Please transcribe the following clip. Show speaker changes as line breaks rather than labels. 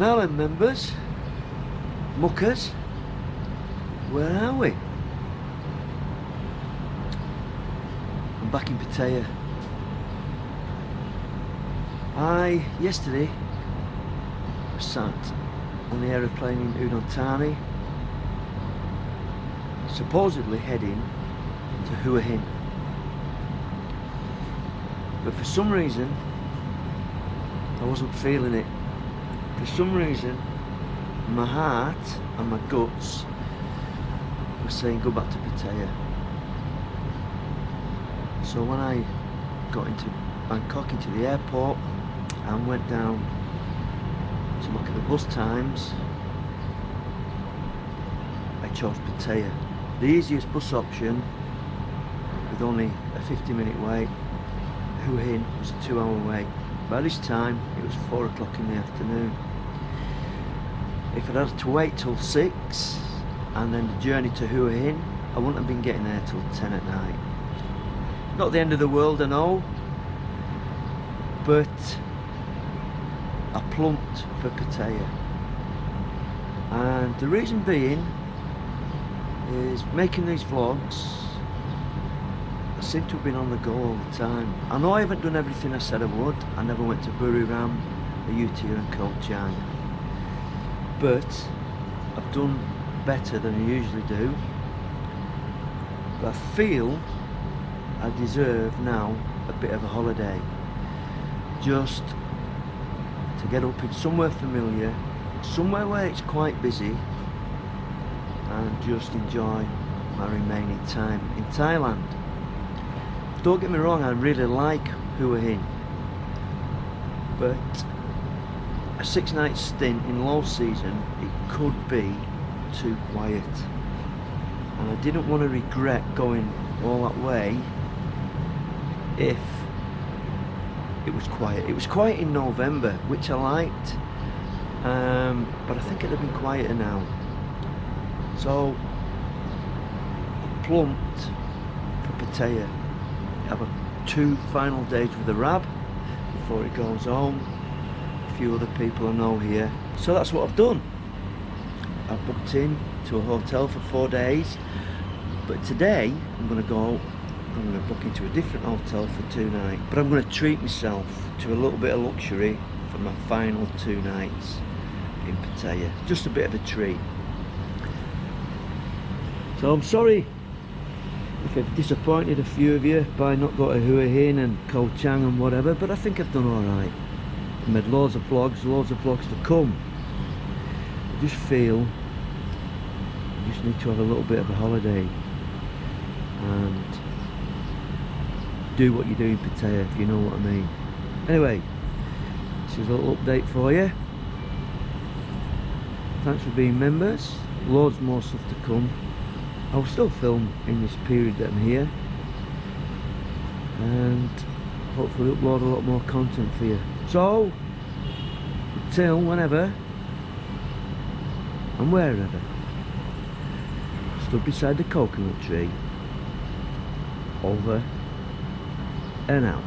Now then, members, muckers, where are we? I'm back in Pattaya. Yesterday was sat on the aeroplane in Udon Thani, supposedly heading to Hua Hin. But for some reason, I wasn't feeling it. For some reason, my heart and my guts were saying go back to Pattaya. So when I got into Bangkok, into the airport, and went down to look at the bus times, I chose Pattaya. The easiest bus option, with only a 50-minute wait. Hua Hin was a 2-hour wait. By this time it was 4 o'clock in the afternoon. If I'd had to wait till 6 and then the journey to Hua Hin, I wouldn't have been getting there till 10 at night. Not the end of the world, I know, but I plumped for Pattaya. And the reason being is making these vlogs, I seem to have been on the go all the time. I know I haven't done everything I said I would. I never went to Buriram, Ayutthaya and Koh Chang, but I've done better than I usually do. But I feel I deserve now a bit of a holiday, just to get up in somewhere familiar, somewhere where it's quite busy, and just enjoy my remaining time in Thailand. Don't get me wrong, I really like Hua Hin, but a 6-night stint in low season, it could be too quiet, and I didn't want to regret going all that way if it was quiet. It was quiet in November, which I liked, but I think it'd have been quieter now. So I plumped for Pattaya. Have 2 final days with the Rab before he goes home. A few other people I know here. So that's what I've done. I've booked in to a hotel for 4 days, but today I'm going to book into a different hotel for 2 nights. But I'm going to treat myself to a little bit of luxury for my final 2 nights in Pattaya. Just a bit of a treat. So I'm sorry if I've disappointed a few of you by not going to Hua Hin and Koh Chang and whatever, but I think I've done alright. I've made loads of vlogs to come. I just feel you just need to have a little bit of a holiday and do what you do in Pattaya, if you know what I mean. Anyway, this is a little update for you. Thanks for being members. Loads more stuff to come. I'll still film in this period that I'm here, and hopefully upload a lot more content for you. So, until whenever and wherever, stood beside the coconut tree, over and out.